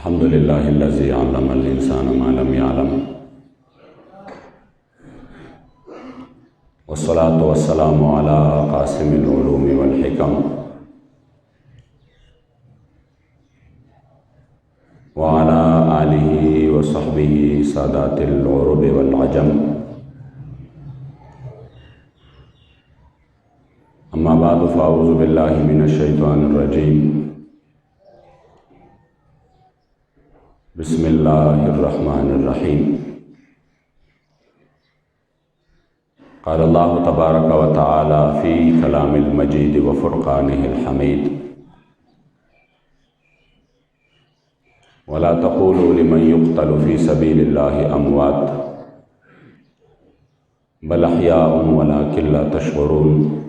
الحمدللہ الذی علم الانسان ما لم یعلم والصلاة والسلام علی قاسم العلوم والحکم وعلى آلہ وصحبہ سادات العرب والعجم اما بعد فاعوذ باللہ من الشیطان الرجیم بسم اللہ الرحمن الرحیم قال اللہ تبارک و تعالی فی کلام المجید وفرقانہ الحمید ولا تقولوا لمن يقتل في سبيل الله اموات بل احياء ولكن لا تشعرون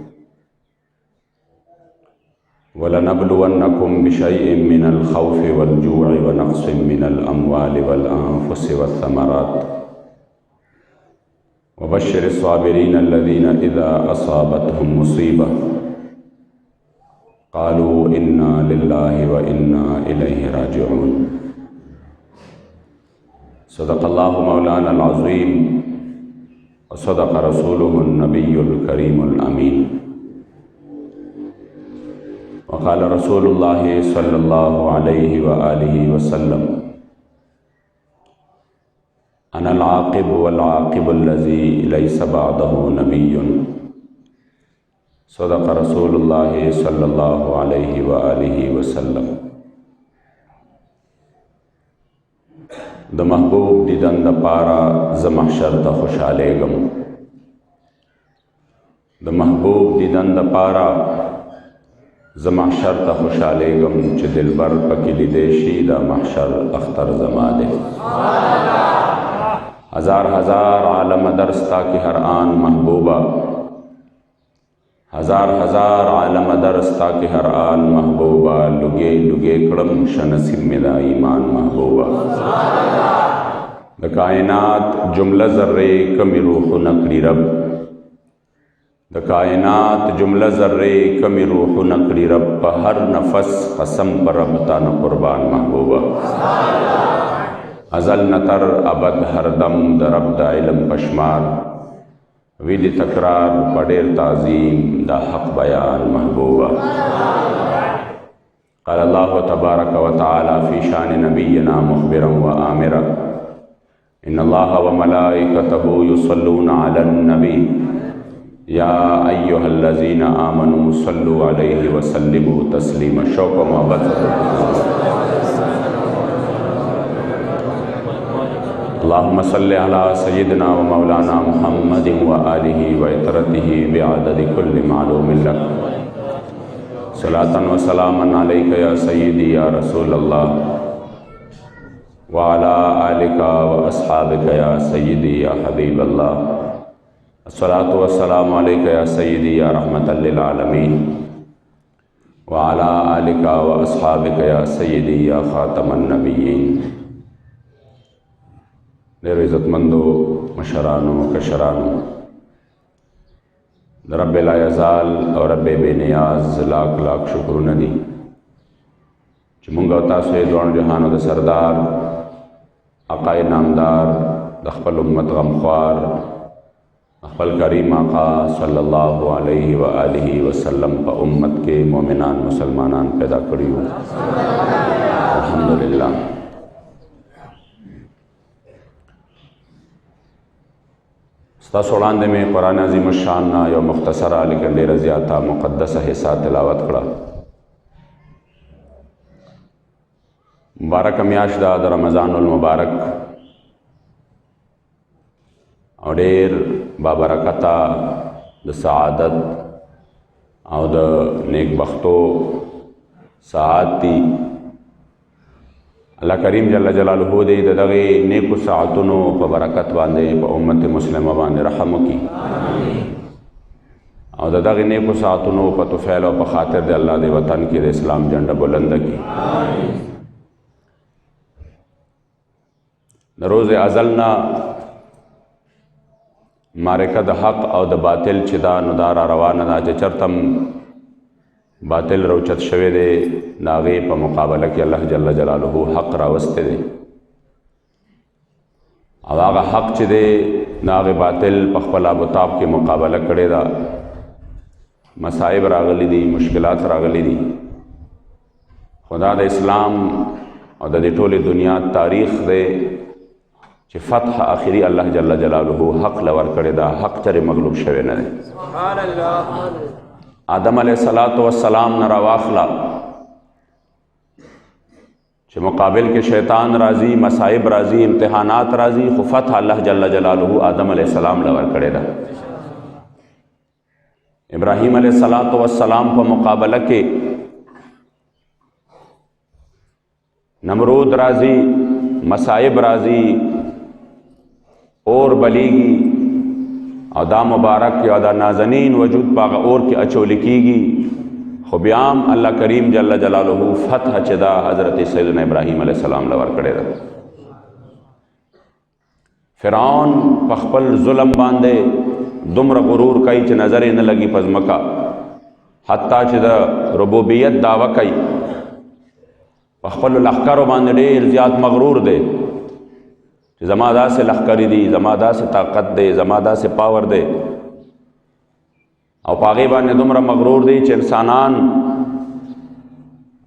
ولنبلونكم بشيء من الخوف والجوع ونقص من الاموال والانفس والثمرات وبشر الصابرين الذين اذا اصابتهم مصيبة قالوا انا لله وانا اليه راجعون صدق اللہ مولانا العظیم وصدق رسولہ النبی الکریم الامین وقال رسول اللہ صلی اللہ علیہ وآلہ وسلم انا العاقب والعاقب الذی لیس بعدہ نبی صدق رسول اللہ صلی اللہ علیہ وآلہ وسلم د محبوب دیدن د پارا ز محشر ته خوشحالیږم د محبوب دیدن د پارا ز محشر ته خوشحالیږم چې دلبر پکې لیدی شي د محشر اختر زما دی ہزار ہزار عالم درستا کی ہر آن محبوبہ ہزار ہزار عالم درستا کی ہر آن محبوبہ لگے لگے کڑم شنسیم میرا ایمان محبوبہ د کائنات جملہ ذرے کمی روح نکڑی رب د کائنات جملہ ذرے کمی روح نکڑی رب پا ہر نفس قسم پر رب تانا قربان محبوبہ ازل نتر ابد ہر دم د رب دا علم پشمار وید تکرار پڑیر تعظیم دا حق بیان محبوبہ قال اللہ تبارک و تعالی فی شان نبینا مخبرا و آمرا ان اللہ و ملائکتہ یصلون علی النبی یا ایہا الذین آمنوا صلوا علیہ وسلموا تسلیما شوق و محبت اللہم صلی علی سیدنا و مولانا محمد و آلہ و اطرتہ بعدد کل معلوم لک صلاة و سلاما علیکہ یا سیدی یا رسول اللہ وعلا آلکہ و اصحابکہ یا سیدی یا حبیب اللہ الصلاة والسلام علیکہ یا سیدی یا رحمت للعالمین وعلا آلکہ و اصحابکہ یا سیدی یا خاتم النبیین دیر عزت مندو مشرانو کشرانو رب لا یزال اور رب بے نیاز لاکھ لاکھ شکر ندی چی منگا تاسو دوان جہانو دا سردار آقای نامدار دخپل امت غمخوار اخبل کریم آقا صلی اللہ علیہ وآلہ وسلم پا امت کے مومنان مسلمانان پیدا کریو الحمدللہ ستا سوڑاندے میں قرآن عظیم الشان نا یو مختصرہ لیکن دیر زیادہ مقدسہ حصہ تلاوت کڑا مبارک میاش دا رمضان المبارک اور دیر بابرکتا دا سعادت او دا نیک بختو سعادتی اللہ کریم جل جلالہ دے دغی نیکو ساعتونو پا برکت باندے پا امت مسلمہ باندے رحمو کی او دغی نیکو ساعتونو پا تفیل و پا خاطر دے اللہ دے وطن کی دے اسلام جنڈ بلند کی روز ازلنا مارکہ دا حق او دا باطل چی دا ندارا روانہ دا چی چرتم باطل روچت شوی دی ناغې په مقابله کې الله جل جلاله حق راوستی دی او هغه حق چې دی ناغې باطل په خپل آبتاب کې مقابله کړې ده مصائب راغلی دي مشکلات راغلی دي خدا د اسلام او د دې ټولې دنیا تاریخ دی چې فتح آخري الله جل جلاله حق لور کړی دا حق چرې مغلوب شوی نه دی سبحان الله آدم علیہ السلام نه راواخلا چې مقابل کې شیطان راځي مصائب راځي امتحانات راځي خو فتح الله جل جلاله آدم علیہ السلام لور کړی دا ابراہیم علیہ السلام په مقابله کې نمرود راځي مصائب راځي اور بلیږي او دا مبارک یا دا نازنین وجود پاغه اور کې اچول کیږي خو بیا هم الله کریم جل جلاله فتح چې دا حضرت سیدنا ابراہیم علیہ السلام لور کړی دا فرعون په خپل ظلم باندې دومره غرور کوي چې نظر یې نه لګي په ځمکه حتی چې د ربوبیت دعوه کوي په خپل لښکرو باندې ډېر زیات مغرور دی چې زما داسې لښکرې دي زما داسې طاقت دی زما داسې پاور دی او په هغې باندې دومره مغرور دی چې انسانان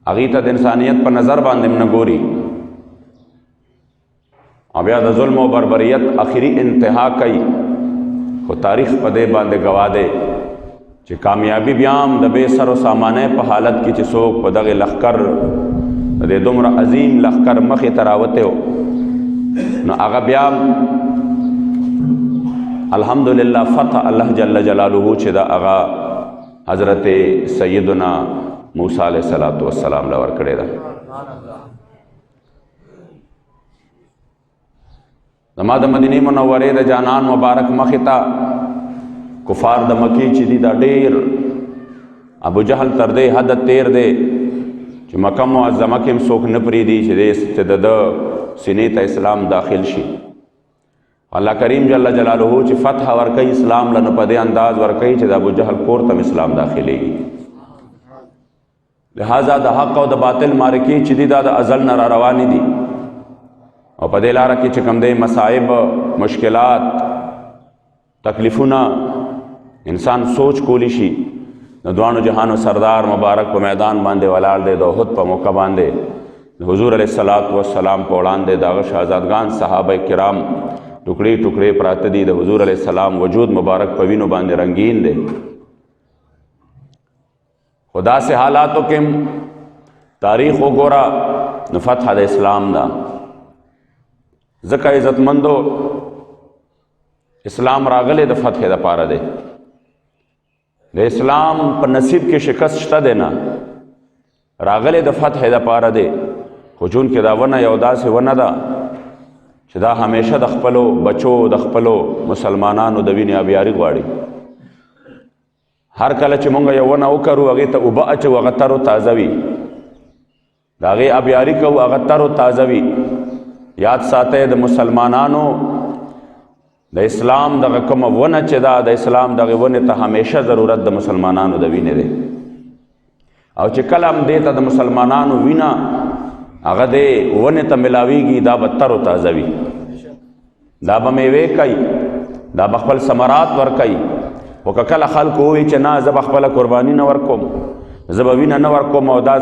هغې ته د انسانیت په نظر باندې هم نه ګوري او بیا د ظلم او بربریت آخري انتها کوي خو تاریخ په دې باندې گواه دی چې کامیابی بیا هم د بې سر و سامانه په حالت کې چې څوک په دغې لښکر د دې دومره عظیم لښکر مخې ته راوتی و نو هغه بیا الحمدلله فتح الله جل جلاله چې دا هغه حضرت سیدنا موسی علیہ السلام لور کړی ده زما د مدینې منورې د جانان مبارک مخې ته کفار د مکی چې دي دا ډېر ابو جهل تر دې حد تیر دی چې مکه معظمه کې هم څوک نه پرېږدي چې د ده سینې ته اسلام داخل شي الله کریم جل جلاله چې فتح ورکوي اسلام له نو په دې انداز ورکوي چې د ابو جهل کور ته اسلام داخلېږي لہذا د حق او د باطل معرکې چې دي دا د ازل نه را روانې دي او په دې لاره کې چې کوم دی مصائب مشکلات تکلیفونه انسان سوچ کولی شي د دوانو جهانو سردار مبارک په میدان باندې ولاړ دی د احد په موقع باندې د حضور علیہ السلام په وړاندې د هغه شهزادګان صحابه کرام ټوکړې ټوکړې پراته دي د حضور علیہ السلام وجود مبارک په وینو باندې رنگین دی خدا سے حالاتو کې تاریخ وګوره نو فتح د اسلام دا ځکه عزتمندو اسلام راغلی د فتح دپاره دی د اسلام په نصیب کې شکست شته دی نه راغلی د فتح دپاره دی خو چونکې دا ونه یو داسې ونه ده چې دا همیشه د خپلو بچو د خپلو مسلمانانو د وینې آبیاري غواړي هر کله چې مونږ یو ونه وکرو هغې ته اوبه اچو هغه تر و تازه وي د هغې آبیاري کوو هغه تر و تازه وي یاد ساتئ د مسلمانانو د اسلام دغه کومه ونه چې دا د اسلام دغه ونې ته همیشه ضرورت د مسلمانانو د وینې دی او چې کله هم دې ته د مسلمانانو وینه هغه دې ونې ته ملاویږي دا به تر و تازه وي دا به میوې کوي دا به خپل ثمرات ورکوي خو که کله خلکو ووایي چې نه زه به خپله قرباني نه ورکوم زه به وینه نه ورکوم او دا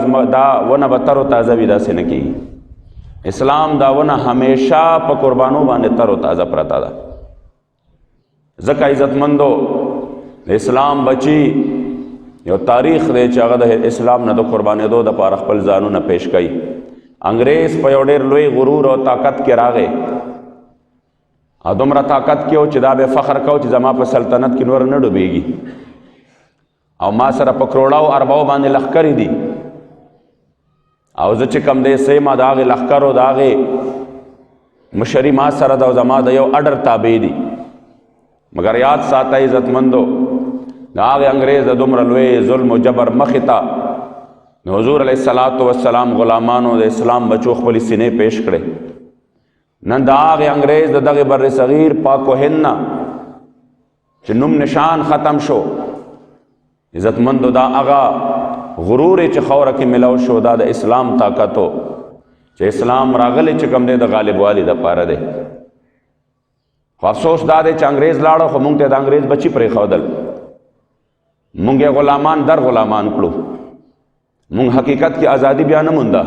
ونه به تر و تازه وي داسې نه کېږي اسلام دا ونه همیشه په قربانو باندې تر و تازه پرته ده ځکه عزتمندو د اسلام بچي یو تاریخ دی چې هغه د اسلام نه د قربانېدو دپاره خپل ځانونه پیش کوي انګریز په یو ډېر لوی غرور او طاقت کې راغی او دومره طاقت کې و چې دا به فخر کو چې زما په سلطنت کې نور نه ډوبېږي او ما سره په کروڑاو ارباو باندې لښکرې دي او زه چې کم دی سیمه د هغې لښکرو د هغې مشري ما سره ده او زما د یو اډر تابع دي مگر یاد ساته عزتمندو د هغې انګریز د دومره لوی ظلم و جبر مخې ته د حضور علیہ السلام غلامانو د اسلام بچو خپلې سینې پیش کړې نن د هغې انګریز د دغې بر صغیر پاک و هند نه چې نوم نشان ختم شو عزتمندو دا هغه غرور چې خوره کې ملاو شو دا د اسلام طاقتو چې اسلام راغلی چې کوم دی د غالب والی د پاره دی. خو افسوس دا دی چې انګریز لاړو خو مونږ ته د انګریز بچي پرېښودل، مونږ یې غلامان در غلامان کړو، مونږ حقیقت کې ازادي بیا نه مونده.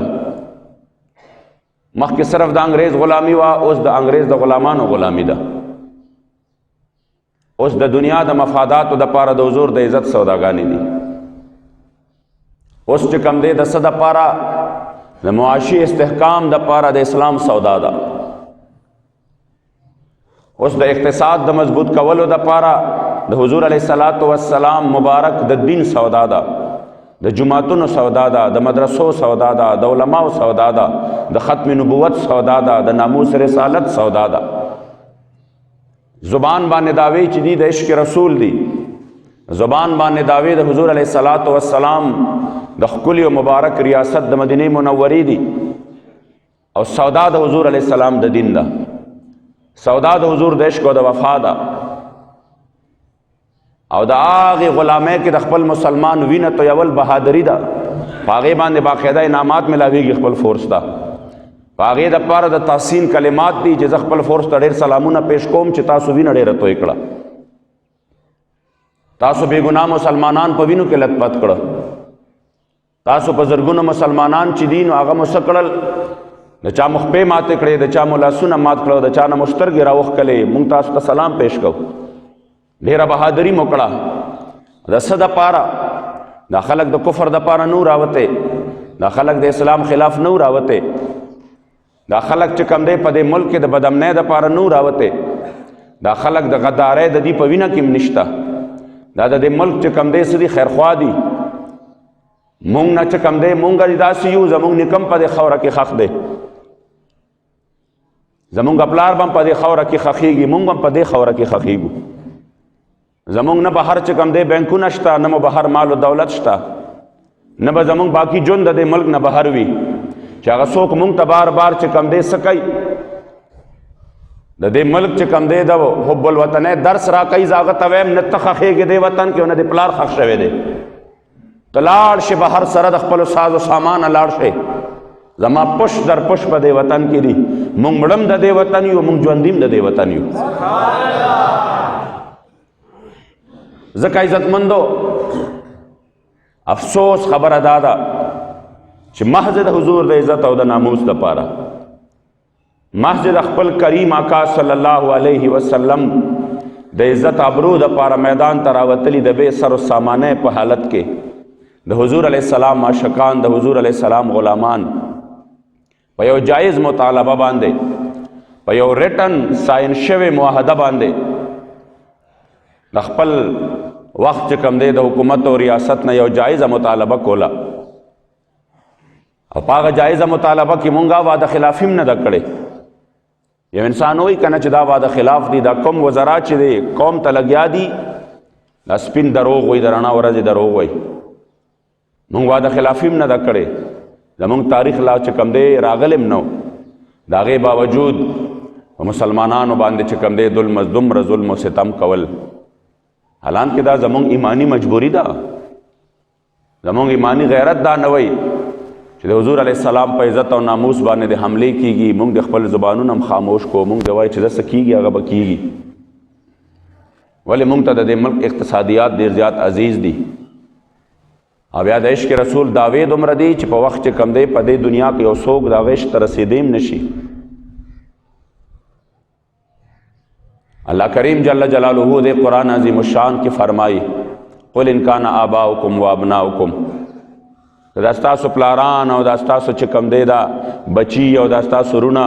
مخکې صرف د انګریز غلامي وه، اوس د انګریز د غلامانو غلامي ده. اوس د دنیا د مفاداتو د پاره د حضور د عزت سوداګانې دي. اوس چې کم دی د څه د پاره د معاشي استحکام د پاره د اسلام سودا ده. اوس د اقتصاد د مضبوط کولو د پاره د حضور علیه السلام مبارک د دین سودا ده، د جمعتونو سودا ده، د مدرسو سودا ده، د علماء سودا ده، د ختم نبوت سودا ده، د ناموس رسالت سودا ده. زبان باندې دعوی چې دی د عشق رسول دی، زبان باندې دعوی د حضور علیه السلام د ښکلي او مبارک ریاست د مدینه منورې دی، او سودا د حضور علیه السلام د دین ده، سودا د حضور د عشق او د وفا ده. او د هغې غلامۍ کې د خپل مسلمان وینه تویول بهادري ده، په هغې باندې باقاعده انعامات ملاویږي خپل فورس ته. په هغې دپاره د تحسین کلمات دي چې زه خپل فورس ته ډېر سلامونه پیش کوم چې تاسو وینه ډېره توی کړه، تاسو بې ګناه مسلمانان په وینو کې لطپت کړه، تاسو په زرګونو مسلمانان چې دي نو هغه مو څه کړل، د چا مخپې ماتې کړې، د چا مو لاسونه مات کړه، د چا نه مو سترګې راوښکلې، مونږ تاسو ته سلام پیش کوو، ډېره بهادري مو کړه. د څه دپاره؟ دا خلک د کفر دپاره نه راوتې، دا خلک د اسلام خلاف نه راوتې، دا خلک چې کم دی په دې ملک کې د بدامنۍ دپاره نه راوتې، دا خلک د غدارۍ د دې په وینه کې هم نشته، دا د دې ملک چې کم دی څه دي خیرخوا دي. مونږ نه چې کم دی مونږ داسې یو، زمونږ نیکم په دې خوره کې خښ دی، زمونږ پلار به هم په دې خوره کې خښېږي، مونږ هم په دې خوره کې خښېږو. زمونږ نه بهر چې کم دی بینکونه شته، نه مو بهر مال و دولت شته، نه به زمونږ باقي ژوند د دې ملک نه بهر وي چې هغه څوک مونږ ته بار بار چې کم دی څه کوي، د دې ملک چې کم دی د حب الوطنۍ درس را کوي. زه هغه ته وایم نه ته خښېږې دې وطن کې او نه دې پلار خښ شوی دی، ته لاړ شې بهر سره د خپلو ساز و سامانه لاړ شئ، زما پش در پش په دې وطن کې دي، مونږ مړم د دې وطن یو، مونږ ژوندیم د دې وطن یو. ځکه عزتمندو افسوس خبره دا ده چې محض د حضور د عزت او د ناموس دپاره، محض د خپل کریم آقا صلی الله علیه وسلم د عزت ابرو دپاره میدان ته راوتلي د بې سر و سامانۍ په حالت کې د حضور علیه السلام عاشقان، د حضور علیه السلام غلامان په یو جایز مطالبه باندې، په یو ریټن ساین شوې معاهده باندې د خپل وخت چې کم دی د حکومت او ریاست نه یو جایزه مطالبه کوله، او په هغه جایزه مطالبه کې مونږه واده خلافي هم نه ده کړې. یو انسان وایي که نه چې دا واده خلاف دي، دا کوم وزرا چې دی قوم ته لګیا دي دا سپین دروغ وایي، د رڼا ورځې دروغ وایي، مونږ واده خلافي هم نه ده کړې، زمونږ تاریخ لا چې کم دی راغلی هم نه و، د هغې باوجود په مسلمانانو باندې چې کم دی دومره ظلم و ستم کول، حالانکه دا زمونږ ایمانی مجبوری ده، زمونږ ایمانی غیرت دا نه وایي چې د حضور علیه السلام په عزت او ناموس باندې د حملې کیږي، مونږ د خپل زبانونه هم خاموش کو، مونږ د وایي چې داسې کیږي هغه به کیږي. ولې مونږ ته د دې ملک اقتصادیات ډېر زیات عزیز دي، او بیا د عشق رسول دعوې دومره دي چې په وخت چې کم دی په دې دنیا کې یو څوک د هغې عشق ته رسېدی هم نشي. اللہ کریم جل جلالہ دے قرآن عظیم الشان کی فرمائی قل ان کان آباؤکم و ابناؤکم، دا ستاسو پلاران او دا ستاسو چې کم دی دا بچی او دا ستاسو رونه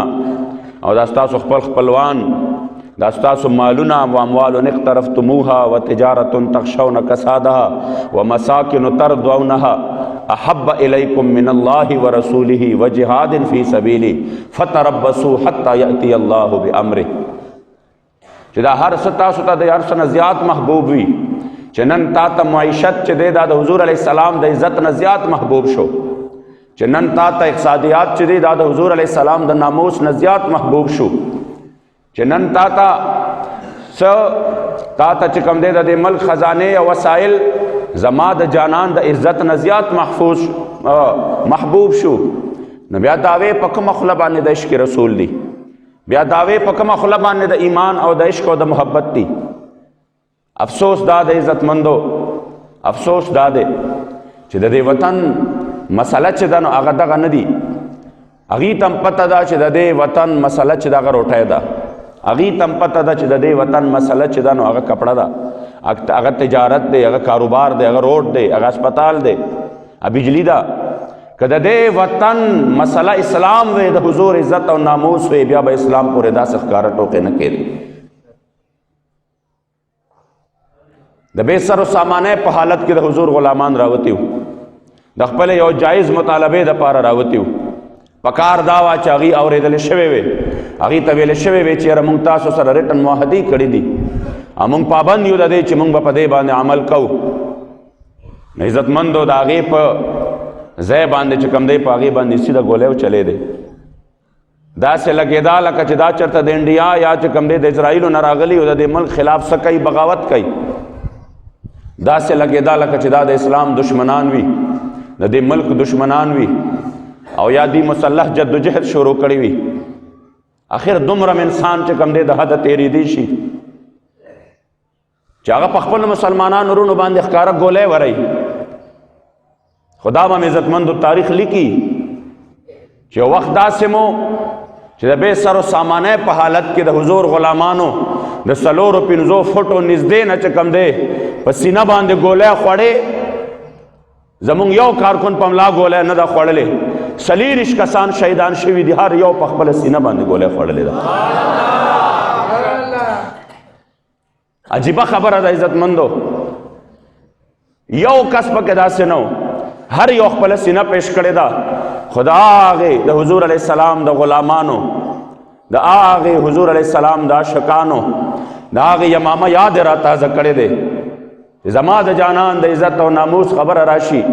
او دا ستاسو خپل خپلوان، دا ستاسو مالونه و اموال اقترفتموها و تجارت تخشون کسادها و مساکن ترضونها احب الیکم من اللہ و رسولہ و جہاد فی سبیلہ فتربصوا حتی یأتی اللہ بامرہ. چې دا هر څه تاسو ته د هر څه نه زیات محبوب وي، چې نن تا ته معیشت چې دی دا د حضور علیه السلام د عزت نه زیات محبوب شو، چې نن تا ته اقتصادیات چې دی دا د حضور علیه السلام د ناموس نه زیات محبوب شو، چې نن تا ته چې کوم دی د دې ملک خزانې او وسایل زما د جانان د عزت نه زیات محبوب شو، نو بیا دعوی په کومه خوله باندې د عشق رسول دی، بیا دعوی په کومه خوله باندې د ایمان او د عشق او د محبت دی. افسوس دا د عزتمندو، افسوس دا دی چې د دې وطن مسله چې ده نو هغه دغه نه دي. هغوی ته هم پته ده چې د دې وطن مسله چې دغه روټۍ ده، هغوی ته هم پته ده چې د دې وطن مسله چې ده نو هغه کپړه ده، هغه تجارت دی، هغه کاروبار دی، هغه روډ دی، هغه اسپتال دی، بجلی ده. که د دې وطن مسله اسلام وی، د حضور عزت او ناموس وی، بیا به اسلام پورې داسې ښکاره ټوکې نه کېدې. د بې سر و سامانه په حالت کې د حضور غلامان راوتي وو، د خپل یو جایز مطالبې دپاره راوتي وو. پکار دا وه چې هغوی اورېدلې شوې وې، هغوی ته ویلې شوې وې چې یاره مونږ تاسو سره ریټن معاهدې کړي دي او مونږ پابند یو د دې چې مونږ به په دې باندې عمل کوو. عزتمندو د هغې په ځای باندې چې کوم دی په هغې باندې سیده ګولی چلی دی. داسې لګېدا لکه چې دا چېرته د انډیا یا چې کوم دی د اسرائیلو نه راغلي او د دې ملک خلاف څه کوي، بغاوت کوي. داسې لګېدا لکه چې دا د اسلام دشمنان وي، د دې ملک دشمنان وي او یا دی مسلح جدوجہد شروع کړی وي. آخر دومره انسان چې کوم دی د حده تېرېدی شي چې هغه په خپلو مسلمانانو وروڼو باندې ښکاره ګولی ورئ. خدا به عزتمندو تاریخ لیکي چې یو وخت داسې مو چې د بې سر و سامانه په حالت کې د حضور غلامانو د 4-5 فوټو نږدې نه چې کوم دی په سینه باندې ګولی خوړې. زمونږ یو کارکن په ملا ګولی نه ده خوړلې، 40 کسان شهیدان شوي دي، هر یو په خپله سینه باندې ګولی خوړلې ده. عجیبه خبره ده عزتمندو، یو کس پکې داسې نه و، هر یو خپله سینه پیش کړې ده. خو د هغې د حضور علیه السلام د غلامانو، د هغې حضور علیه السلام د عاشقانو، د هغې یمامه یاد را تازه کړی دی. زما د جانان د عزت او ناموس خبره راشي،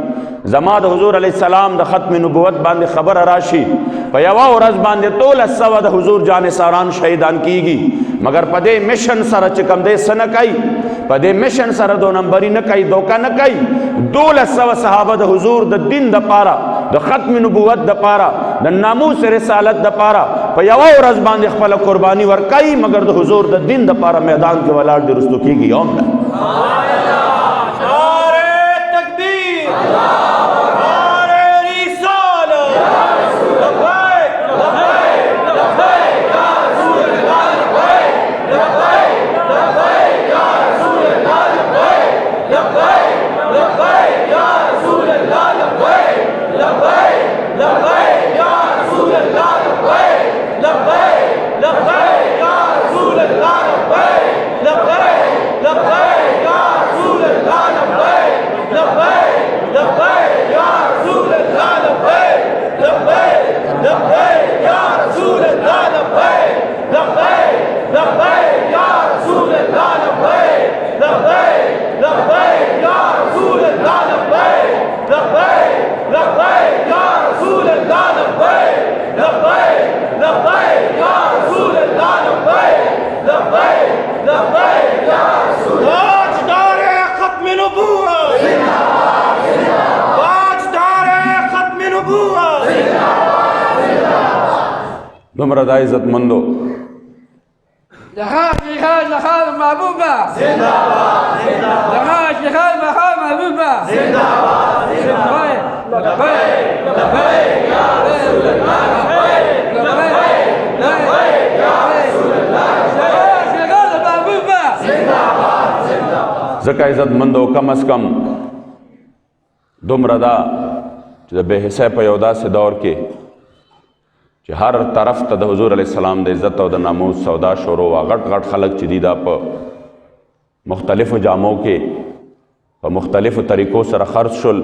زما د حضور علیه السلام د ختم نبوت باندې خبره راشي، په یوه ورځ باندې 1200 د حضور جانثاران شهیدان کیږي. مگر په دې مشن سره چې کوم دی څه نه کوي، په دې مشن سره 2 نمبري نه کوي، دوکه نه کوي. 1200 صحابه د حضور د دین دپاره، د ختم نبوت دپاره، د ناموس رسالت دپاره په یوه ورځ باندې خپله قرباني ورکوي، مگر د حضور د دین دپاره میدان کې ولاړ دی، رستو کېږي یوم نه. دومره دا عزتمندو لها شيخان مخال محبوبة زنداباد زنداباد لها شيخان مخال محبوبة زنداباد زنداباد لبيك لبيك يا رسول الله لبيك لبيك لبيك يا رسول الله لها شيخان محبوبة زنداباد زنداباد. ځکه عزتمندو کم از کم دومره دا چې د بې حسۍ په یو داسې دور کې چې هر طرف ته د حضور علیه السلام د عزت او د ناموس سودا شروع وه. غټ غټ خلک چې دي دا په مختلفو جامو کې په مختلفو طریقو سره خرڅ شول.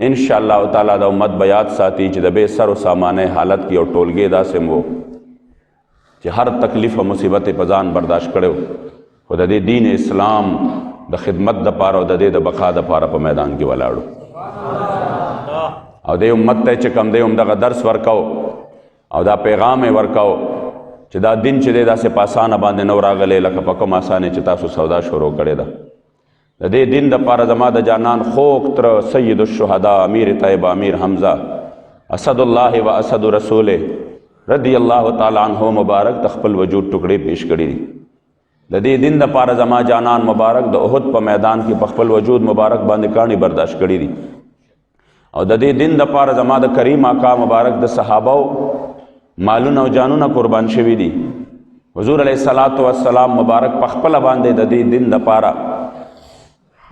انشاءالله تعالی د امت به یاد ساتي چې د بې سر و سامانه حالت کې یو ټولګې داسې و چې هر تکلیف او مصیبت یې په ځان برداشت کړی و، خو د دې دین اسلام د خدمت دپاره او د دې د بقا دپاره په میدان کې ولاړو. او دې امت ته چې کوم دی همدغه درس ورکو او دا پیغام یې ورکو چې دا دین چې دی داسې په اسانه باندې نه راغلی لکه په کوم اسانه چې تاسو سودا شروع کړې ده. د دې دین دپاره زما د جانان خوږ تره سید الشهدا امیر طیبه امیر حمزه اسد الله و اسد رسوله رضی الله تعالی عنہ مبارک د خپل وجود ټکړې پیش کړي دي. د دې دین دپاره زما جانان مبارک د احد په میدان کې په خپل وجود مبارک باندې کاڼي برداشت کړي دي. او د دې دین دپاره زما د کریم آقا مبارک د صحابو مالونه او جانونه قربان شوي دي. حضور علیه السلام مبارک په خپله باندې د دې دین دپاره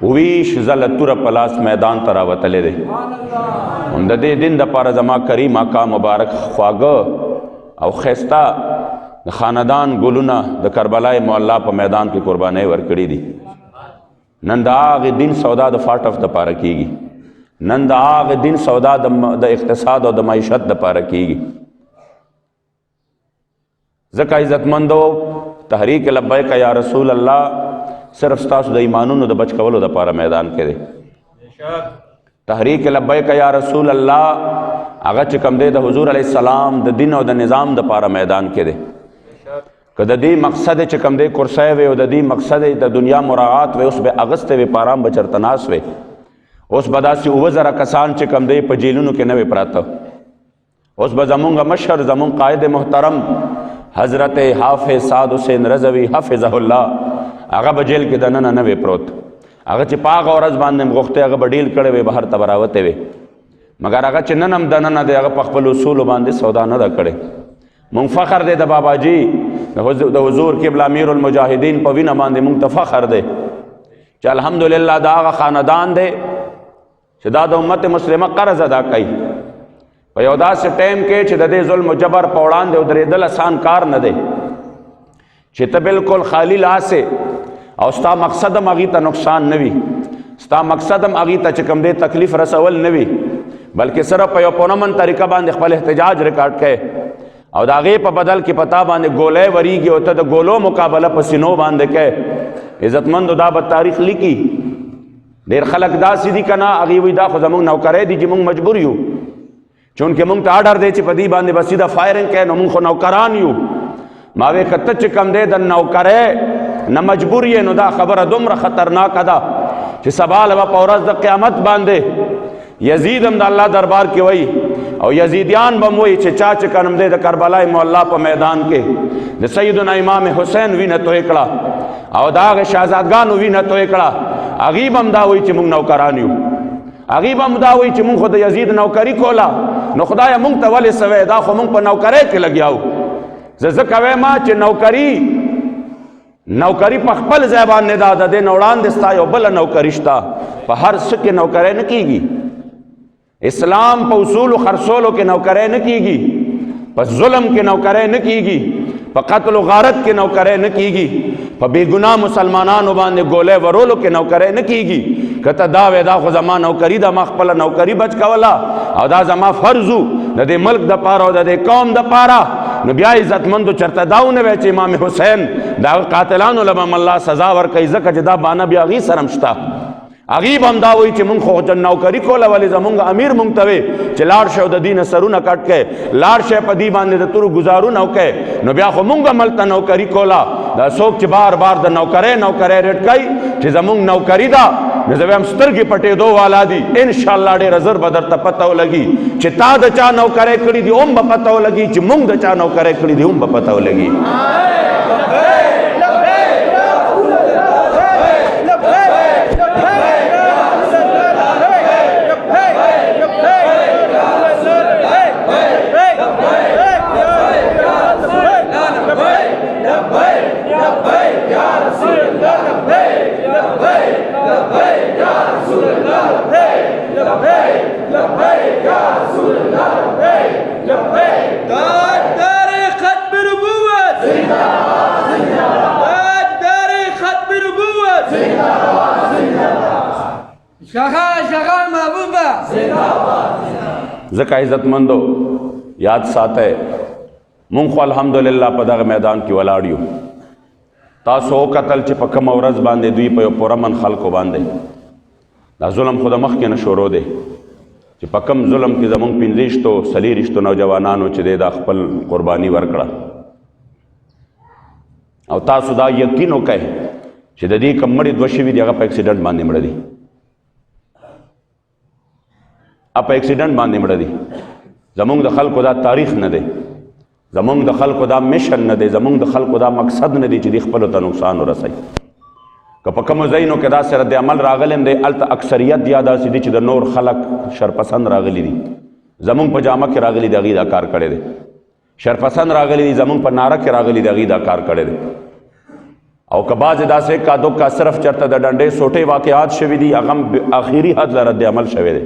20 ځله توره په لاس میدان ته راوتلی دی. هم د دې دین دپاره زما کریم آقا مبارک خواږه او ښایسته د خاندان ګلونه د کربلای معلی په میدان کې قربانۍ ورکړي دي. نن د هغې دین سودا د فاټف دپاره کیږي. نن د هغې دین سودا د اقتصاد او د معیشت دپاره کیږي. ځکه عزتمندو تحریک لبیک یا رسول الله صرف ستاسو د ایمانونو د بچ کولو دپاره میدان کې دی. تحریک لبیک یا رسول الله هغه چې کوم دی د حضور علیه السلام د دین او د نظام دپاره میدان کې دی. که د دې مقصد چې کوم دی کرسی وی او د دې مقصد د دنیا مراعات وی اوس به اغستې وی په ارام به چېرته ناست وی. اوس به داسې 7,000 کسان چې کوم دی په جیلونو کې نه وی پراته. اوس به زمونږ مشر زمونږ قائد محترم حضرت حافظ سعد حسین رضوي حفظه الله هغه به جیل کې دننه نه وی پروت. هغه چې په هغه ورځ باندې غوښتی هغه به ډیل کړی وی بهر ته به راوتی وی. مګر هغه چې نن هم دننه دی هغه په خپل اصولو باندې سودا نه ده کړې. مونږ فخر دی د باباجي د حضور قبله امیر المجاهدین په وینه باندې مونږ ته فخر دی چې الحمدلله دا هغه خاندان دی چې دا د امت مسلمه قرض ادا کوي په یو داسې ټایم کې چې د دې ظلم و جبر په وړاندې ودرېدل اسان کار نه دی چې ته بالکل خالی لاسې او ستا مقصد هم هغې ته نقصان نه وي. ستا مقصد هم هغې ته چې کوم دی تکلیف رسول نه وي بلکې صرف په یو پونمن طریقه باندې خپل احتجاج ریکارډ کوي او د هغې په بدل کې پتا باندې ګولی وریږي او ته د ګولو مقابله په سینو باندې کوي. عزتمندو دا به تاریخ لیکي. ډېر خلک داسې دي که نه هغې وایي دا خو زموږ نوکری دي چې موږ مجبور یو چونکې موږ ته اډر دی چې په دې باندې به سیده فایرنګ کوي نو موږ خو نوکران یو. ما وی که ته چې کوم دی د نوکری نه مجبور یې نو دا خبره دومره خطرناکه ده چې سبا به په ورځ د قیامت باندې یزید هم د الله دربار کې وایي او یزیدیان به هم وایي چې چا چې کوم دی د کربلای معلی په میدان کې د سیدنا امام حسین وینه توی کړه او د هغې شهزادګانو وینه توی کړه هغې به هم دا وایي چې موږ نوکران یو. هغې به هم دا وایي چې موږ خو د یزید نوکري کوله نو خدایه موږ ته ولې سوی دا خو موږ په نوکرۍ کې لګیا وو. زه ځکه وایم چې نوکري په خپل ځای باندې دا د دې نه وړاندې ستا یو بله نوکري شته. په هر څه کې نوکری نه کیږي. اسلام په اصولو خرڅولو کې نوکری نه کیږي. په ظلم کې نوکری نه کیږي. په قتل و غارت کې نوکری نه کیږي. په بېګناه مسلمانانو باندې ګولی ورولو کې نوکری نه کیږي. که ته دا وی دا خو زما نوکري ده ما خپله نوکري بچ کوله او دا زما فرض و د دې ملک دپاره او د دې قوم دپاره نو بیا عزتمندو چېرته دا ونه وی چې امام حسین د هغه قاتلانو له به هم الله سزا ورکوي ځکه چې دا بانه بیا هغې سره هم شته. هغې به هم دا وایي چې مونږ خو نوکري کوله ولې زمونږ امیر مونږ ته وی چې لاړ شئ او د دې نه سرونه کټ کړئ لاړ شئ په دې باندې د تورو ګزارونه وکړئ نو بیا خو مونږ هم هلته نوکري کوله. دا څوک چې بار بار د نوکرۍ ریټ کوي چې زمونږ نوکري ده نو زه وایم سترګې پټېدو والا دي. انشاءالله ډېره زر به درته پته ولګي چې تا د چا نوکری کړي دي هم به پته ولګي چې مونږ د چا نوکری کړي دي هم به پته ولګي. ځکه عزتمندو یاد ساتئ مونږ خو الحمدلله په دغه میدان کې ولاړ یو. تاسو وکتل چې په کومه ورځ باندې دوی په یو پرامن خلکو باندې دا ظلم خو د مخکې نه شروع دی چې په کوم ظلم کې زمونږ 25 نوجوانانو چې دی دا خپل قرباني ورکړه او تاسو دا یقین وکئ چې د دې کم مړي دوه شوي دي هغه په اکسیډنټ باندې مړه دي، په اکسیډنټ باندې مړه دي. زمونږ د خلکو دا تاریخ نه دی، زمونږ د خلکو دا میشن نه دی، زمونږ د خلکو دا مقصد نه دی چې دی خپلو ته نقصان ورسوي. که په کومو ځایونو کې داسې رد عمل راغلی دی هلته اکثریت یا داسې دي چې د نور خلک شرپسند راغلي دي، زمونږ په جامه کې راغلي دي هغوی دا کار کړی دی. شرپسند راغلي دي زمونږ په ناره کې راغلي دي هغوی دا کار کړی دی. او که بعضې داسې کا دوکا صرف چېرته د ډنډې سوټې واقعات شوي دي هغه هم آخري حد له رد عمل شوی دی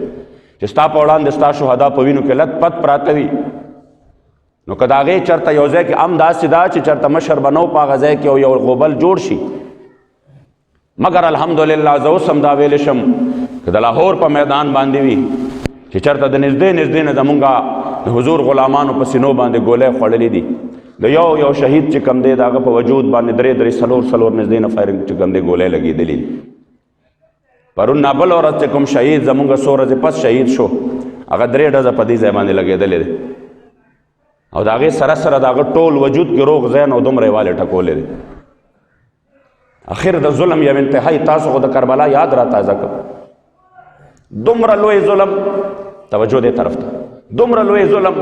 چې ستا په وړاندې ستا شهدا په وینو کې لت پت پراته وي. نو که د هغې چېرته یو ځای کې هم داسې ده چې چېرته مشر به نو په هغه ځای کې یو غوبل جوړ شي. مګر الحمدلله زه اوس هم دا ویلی شم که د لاهور په میدان باندې وي چې چېرته د نږدې نږدې نه زمونږ د حضور غلامانو په سینو باندې ګولۍ خوړلي دي، د یو شهید چې کم دی د هغه په وجود باندې درې څلور نږدې نه فایرنګ چې کم دی ګولۍ لګېدلي دي. پرون نابل ورځ چې کوم شهید زمونږ څو ورځې پس شهید شو هغه 3 ډزه په دې ځای باندې لګېدلې دی او د هغې سره سره د هغه ټول وجود کې روغ ذهن او دومره یې والې ټکولې دی. اخر د ظلم یو انتهایی تاسو خو د کربلا یاد را تازه کړ. دومره لوی ظلم، توجه دې طرف ته، دومره لوی ظلم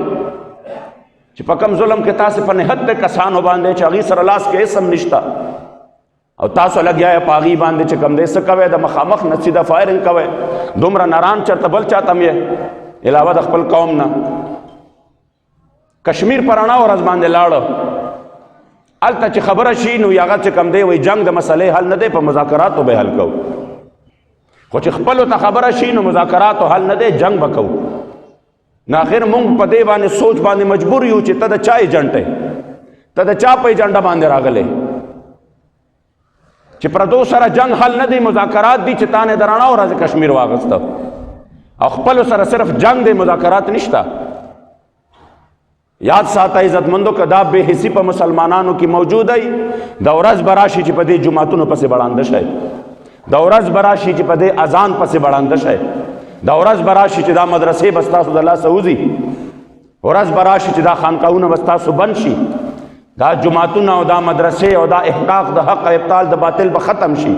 چې په کم ظلم کې تاسو په نهت کسانو باندې چې هغې سره لاس کې اسم نشته او تاسو لګیا یې په هغې باندې چې کم دی څه کوئ د مخامخ نسیده فایرنګ کوئ، دومره نران چېرته بل چاته هم یې علاوه د خپل قوم نه. کشمیر په رڼا ورځ باندې لاړه، هلته چې خبره شي نو هغه چې کم دی وایي جنګ د مسلې حل نه دی، په مذاکراتو به حل کوو. خو چې خپلو ته خبره شي نو مذاکراتو حل نه دی، جنګ به کوو. نو آخر مونږ په دې باندې سوچ باندې مجبور یو چې ته د چا ایجنټ یې، ته د چا په ایجنډه باندې راغلی چې پردو سره جنگ حل نه دی، مذاکرات دي چې تا نه د رڼا ورځې کشمیر واغسته او خپلو سره صرف جنگ دی، مذاکرات نشته. یاد ساته عزتمندو که دا بے حسی په مسلمانانو کې موجود دی، د ورځ به راشي چې په دې جماعتونو پسې بړانده شئ، د ورځ به راشي چې په دې اذان پسې بړانده شئ، د ورځ به راشي چې دا مدرسې به ستاسو د لاسه وځي، ورځ به راشي چې دا خانقاهونه به ستاسو بند شي، دا جماعتونه او دا مدرسې او دا احقاق د حق او ابطال د باطل به ختم شي،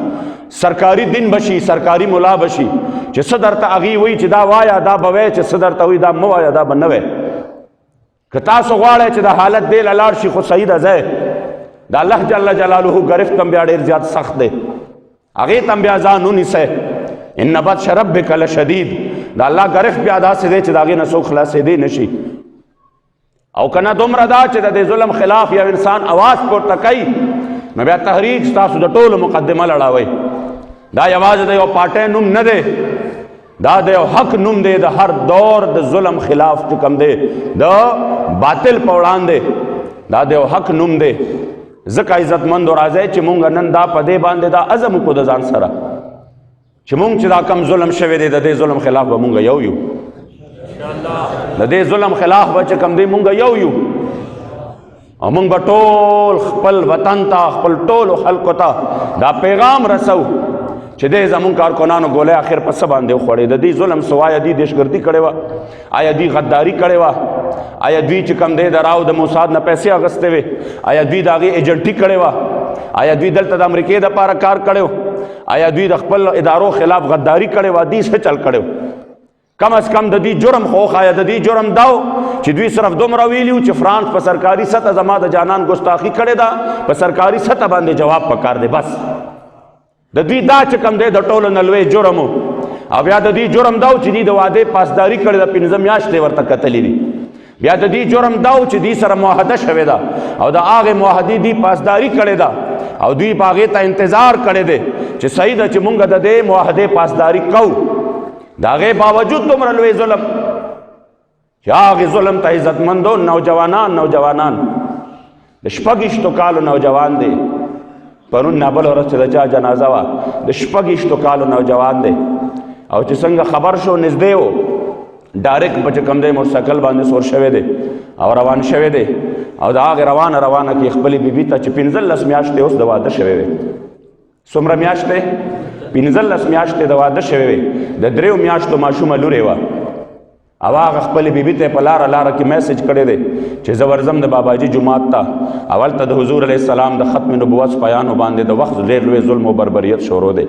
سرکاري دین بشي، سرکاري ملا بشي چې څه درته هغې وایي چې دا وایه دا به وایه، چې څه درته وایي دا مه وایه دا به نه وایه. که تاسو غواړئ چې د حالت دې له لاړ شي خو صحیح ده ځای د الله جل جلاله ګرفت هم بیا ډېر زیات سخت دی، هغې ته هم بیا ځان ونیسئ. ان بطش ربک لشدید، د الله ګرفت بیا داسې دی چې د هغې نه څوک خلاصېدی نه شي. او که نه دومره دا چې د دې ظلم خلاف یو انسان اواز پورته کوي نو بیا تحریک ستاسو د ټولو مقدمه لړوئ. دا یوازې د یو پارټۍ نوم نه دی، دا د یو حق نوم دی، د هر دور د ظلم خلاف چې کوم دی د باطل په وړاندې دا د یو حق نوم دی. ځکه عزتمندو راځئ چې مونږ نن دا په دې باندې دا عزم وکړو د ځان سره چې مونږ چې دا کم ظلم شوی دی د دې ظلم خلاف به مونږ یو یو، د دې ظلم خلاف به چې کم دی مونږ یو یو او مونږ به ټول خپل وطن ته خپل ټولو خلکو ته دا پیغام رسو چې دې زمونږ کارکنانو ګولۍ آخر په څه باندې وخوړې، د دې ظلم سوا آیا دوی دهشتګردي کړې وه، آیا دوی غداري کړې وه، آیا دوی چې کم دی د راو د موساد نه پیسې اخیستې وې، آیا دوی د هغې ایجنټي کړې وه، آیا دوی دلته د امریکې دپاره کار کړی و، آیا دوی د خپل ادارو خلاف غداري کړې وه، دوی څه چل کړی و. کم از کم د دوی جرم خو آیا د دوی جرم دا و چې دوی صرف دومره ویلي و چې فرانس په سرکاري سطح زما د جانان ګستاخي کړې ده، په سرکاري سطح باندې جواب پکار دی. بس د دوی دا چې کم دی د ټولو نه لوی جرم و. او بیا د دوی جرم دا و چې دوی د وعدې پاسداري کړې ده، 15 میاشتې ورته کتلې دي. بیا د دوی جرم دا و چې دوی سره معاهده شوې ده او د هغې معاهدې دوی پاسداري کړې ده او دوی په هغې ته انتظار کړی دی چې صحیح ده چې مونږ د دې معاهدې پاسداري کوو. د هغې باوجود دومره لوی ظلم چې هغې ظلم ته عزتمندو نوجوانان د 26 کالو نوجوان دی، پرون نابل ورځ چې د چا جنازه وه د 26 کالو نوجوان دی او چې څنګه خبر شو نږدې و ډایرکټ به چې کوم دی موټرسایکل باندې سور شوی دی او روان شوی دی او د هغې روانه کې خپلې بیبي ته چې 15 میاشتې اوس د واده شوی وی. څومره میاشتې؟ 15 میاشتې د واده شوی وی، د 3 میاشتو ماشومه لورې وه. او هغه خپلې بیبي ته په لاره کې میسج کړی دی چې زه ورځم د باباجي جمعات ته او هلته د حضور علیه السلام د ختم نبوت پیانو باندې د وخت ډېر لوی ظلم او بربریت شروع دی.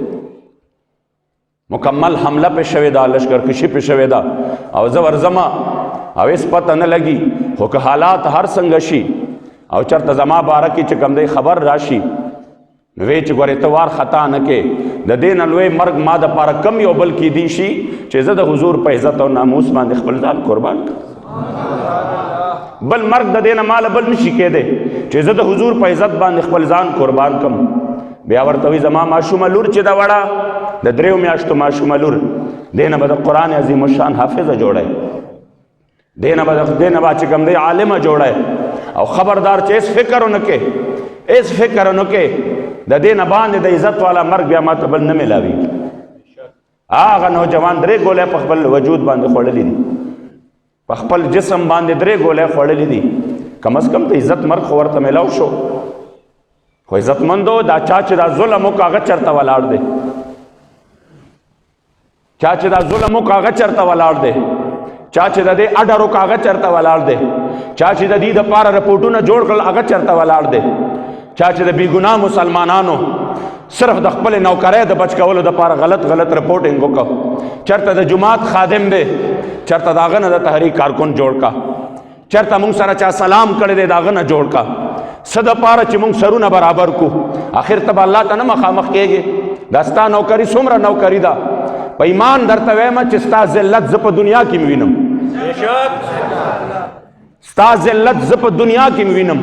مکمل حمله پې شوې ده، لشکرکشي پې شوې ده او زه ورځم او هېڅ پته نه لګي، خو که حالات هر څنګه شي او چېرته زما باره کې چې کوم دی خبر راشي نو وی چې ګورې ته وار خطا نه کې، د دې نه لوی مرګ ما دپاره کم یو بل کیدی شي چې زه د حضور په عزت او ناموس باندې خپل ځان قربان کړم. بل مرګ د دې نه ماله بل نشي کېدی چې زه د حضور په عزت باندې خپل ځان قربان کړم. بیا ورته وایي زما ماشومه لور چې ده وړه د 3 میاشتو ماشومه لور، دې نه به د قرآن عظیم الشان حافظه جوړی، دې نه به چې کوم دی عالمه جوړی. او خبردار چې هېڅ فکر ونه کې، هېڅ فکر ونه کې، د دې نه باندې د عزت والا مرګ بیا ماته بل نه میلاویږي. هغه نوجوان 3 ګولۍ په خپل وجود باندې خوړلي دي، په خپل جسم باندې 3 ګولۍ خوړلي دي، کم از کم ته عزت مرګ خو ورته میلاو شو. خو عزتمندو دا چا چې دا ظلم وکړ هغه چېرته ولاړ دی، چا چې دا ظلم وکړ هغه چېرته ولاړ دی، چا چې د دې اډر وکړ هغه چېرته ولاړ دی، چا چې د دې دپاره رپورټونه جوړ کړل هغه چېرته ولاړ دی، چا چې د بېګناه مسلمانانو صرف د خپل نوکرۍ د بچ کولو دپاره غلط رپورټینګ وکړ، چېرته د جماعت خادم دی چېرته د هغه نه د تحریک کارکن جوړ کا، چېرته موږ سره چا سلام کړی دی د هغه نه جوړ کا، څه دپاره چې موږ سرونه برابر کو. آخر ته به الله ته نه مخامخ کېږې. دا ستا نوکري څومره نوکري ده، په ایمان درته وایم چې ستا ذلت زه په دنیا کې مې وینم، ستا ذلت زه په دنیا کې مې وینم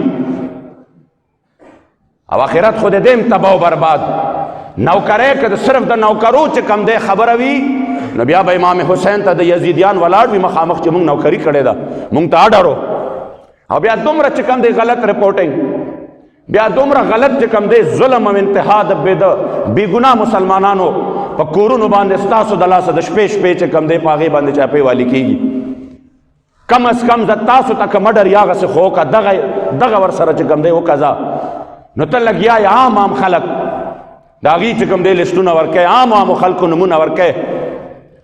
او آخرت خو د دې تباه و برباد. نوکرۍ که صرف د نوکرو چې کم دی خبره وي نو بیا به امام حسین ته د یزیدیان ولاړ وي مخامخ چې موږ نوکري کړې ده، موږ ته اډر او بیا دومره چې کم دی غلط رپورټینګ، بیا دومره غلط چې کم دی ظلم او انتها د بېګناه مسلمانانو په کورونو باندې ستاسو د لاسه د شپې چې کم دی په هغې باندې چاپې والي کېږي. کم از کم زه تاسو ته که مډر یا هغسې خو وکړه دغه ورسره چې کم دی وکړه نو ته لګیا یې عام خلک د هغې چې کوم دی لسټونه ورکوې، عامو خلکو نومونه ورکوې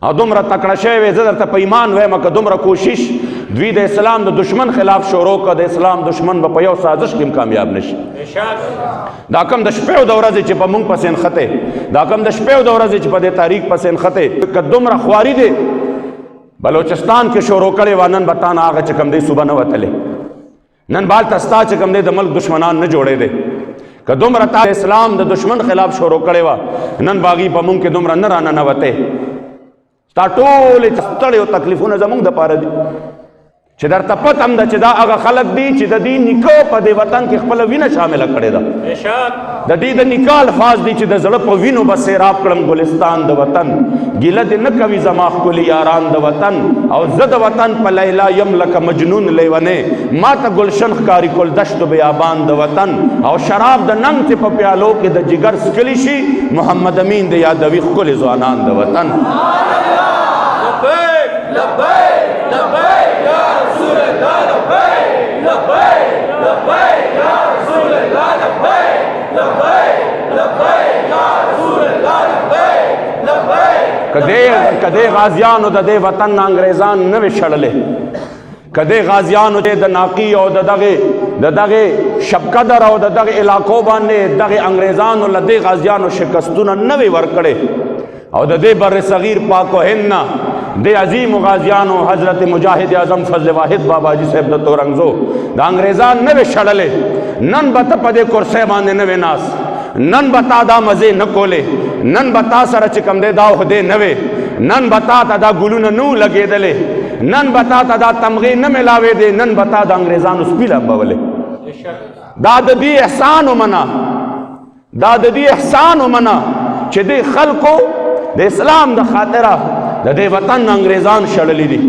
او دومره تکړه شوی وې. زه درته په ایمان وایم که دومره کوشش دوی د اسلام د دشمن خلاف شروع کړه، د اسلام دشمن به په یو سازش کې هم کامیاب نشي. دا کم د شپې او د ورځې چې په موږ پسې نښتې، دا کم د شپې او د ورځې چې په دې تاریخ پسې نښتې، که دومره خواري دی بلوچستان کې شروع کړې وه، نن به تا نه هغه چې کوم دی صوبه نه وتلې، نن به هلته ستا چې کوم دی د ملک دشمنان نه جوړېدی. که دومره تا اسلام د دشمن خلاف شروع کړې وه نن به هغې په موږ کې دومره نه راننوتې. ستا ټولې ستړې او تکلیفونه زموږ دپاره دي چې درته پته هم ده چې دا هغه خلک دي چې د دې نیکه په دې وطن کې خپله وینه شامله کړې ده. د دې د نیکه الفاظ دي چې د زړه په وینو به سیراب کړم ګلستان د وطن، ګیله دې نه کوي زما ښکلي یاران د وطن، او زه د وطن په لیلا یم لکه مجنون لیونې، ما ته گلشن ښکاري کل دشت و بیابان د وطن، او شراب د ننګ چې په پیالو کې د جگر څکلی شي محمد امین د یادوي ښکلي ځوانان د وطن. کدی غازیانو د دې وطن نه انګریزان نه وي شړلې، کدی غازیانو د ناقي او د دغه شبقدر او د دغه علاقو باندې دغه انګریزانو له دې غازیانو شکستونه نه وي ورکړې، او د دې بر صغیر پاک و هند نه د عظیم غازیانو حضرت مجاهد اعظم فضل واحد بابا جی صاحب د تورنګزو د انګریزان نه وي شړلې. نن به ته په دې کرسۍ باندې نه وې ناست، نن به تا دا مزې نه کولې، نن به تا سره چې کوم دی دا عهدې نه وې، نن به تا ته دا ګلونه نه وو لګېدلې، نن به تا ته دا تمغې نه میلاوېدې، نن به تا د انګریزانو سپي لمبولې. دا د دې احسان ومنه، دا د دې احسان ومنه چې دې خلکو د اسلام د خاطره د دې وطن انګریزان شړلې دي.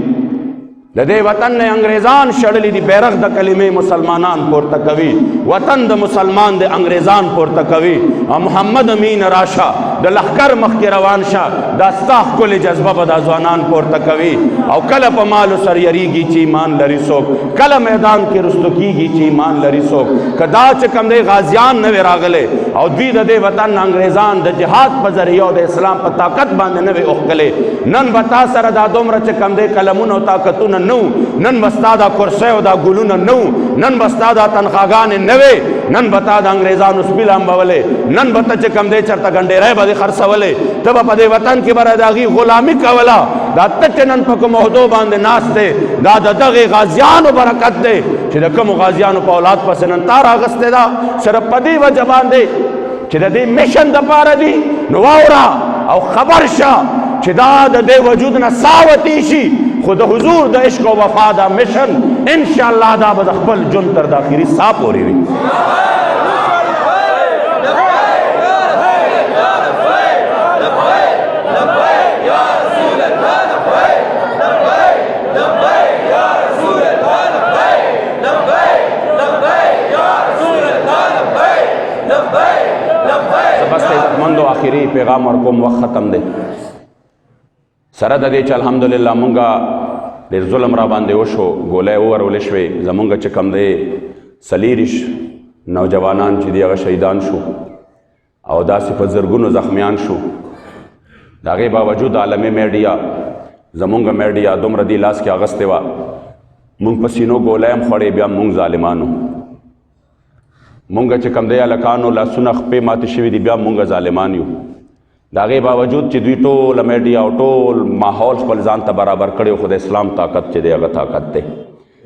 د دې وطن نه انګریزان شړلی دي بیرغ د کلمې مسلمانان پورته کوي وطن د مسلمان د انګریزان پورته کوي او محمد امین راشه د لښکر مخکې روان شه دا ستا ښکلې جذبه به دا ځوانان پورته کوي او کله په مالو سر یریږي چې ایمان لري څوک کله میدان کې رستو کیږي چې ایمان لري څوک که دا چې کوم دی غازیان نه وي راغلی او دوی د دې وطن انګریزان د جهاد په ذریعه او د اسلام په طاقت باندې نه وي اوښکلی نن به تا سره دا دومره چې کوم دی قلمونه او طاقتونه نو نن بستا دا کرسی او دا ګلونه نو نن بستا دا تنخواګانې نه وې نن به تا د انګریزانو سپي لامبولې نن به ته چې کوم دی چېرته ګنډېری به دې خرڅولې ته به په دې وطن کې به د هغې غلامي کوله دا ته چې نن په کوم عهدو باندې ناست دی دا د دغې غازیانو برکت دی چې د کومو غازیانو په اولاد پسې نن تا راغستې ده صرف په دې وجه باندې چې د دې میشن دپاره دي نو واوره او خبر شه چې دا د دې وجود نه ساه وتې شي خو د حضور د عشق او وفا دا مشن انشاءالله دا به د خپل ژوند تر د آخري ساه پورې وي بس عزتمندو آخري پیغام ورکوم وخت ختم دی سره د دې چې الحمدلله مونږه ډېر ظلم را باندې وشو ګولۍ وورولې شوې زمونږ چې کوم دی څلېرش نوجوانان چې دي هغه شهیدان شو او داسې په زرګونو زخمیان شو د هغې باوجود عالمي میډیا زمونږ میډیا دومره دې لاس کې اغستې وه مونږ په سینو ګولۍ هم خوړې بیا مونږ ظالمانو مونږ چې کوم دی هلکانو لاسونه خپې ماتې شوي دي بیا مونږ ظالمان یو د هغې باوجود چې دوی ټوله میډیا او ټول ماحول خپل ځان ته برابر کړی خو د اسلام طاقت چې دی هغه طاقت دی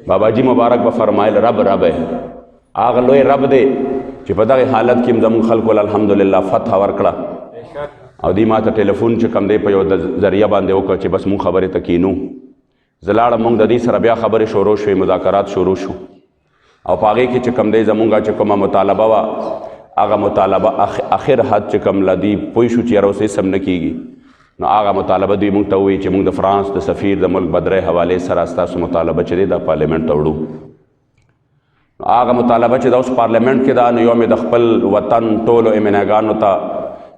باباجي مبارک به فرمایل رب رب هغه لوی رب دی چې په دغې حالت کې هم زموږ خلکو له الحمدلله فتح ورکړه او دوی ما ته ټلیفون چې کوم دی په یو ذریعه باندې وکړه چې بس مونږ خبرې ته کینو زه لاړم مونږ د دې سره بیا خبرې شروع شوې مذاکرات شروع شو او په هغې کې چې کوم دی زمونږ چې کومه مطالبه وه هغه مطالبه اخر حد چې کوم له دوی پوه شو چې یاره اوس هېڅ هم نه کېږي نو هغه مطالبه دوی مونږ ته ووایي چې مونږ د فرانس د سفیر د ملک بدرۍ حوالې سره ستاسو مطالبه چې دی دا پارلیمنټ ته وړو نو هغه مطالبه چې دا اوس پارلیمنټ کې ده نو یو مې د خپل وطن ټولو امیناګانو ته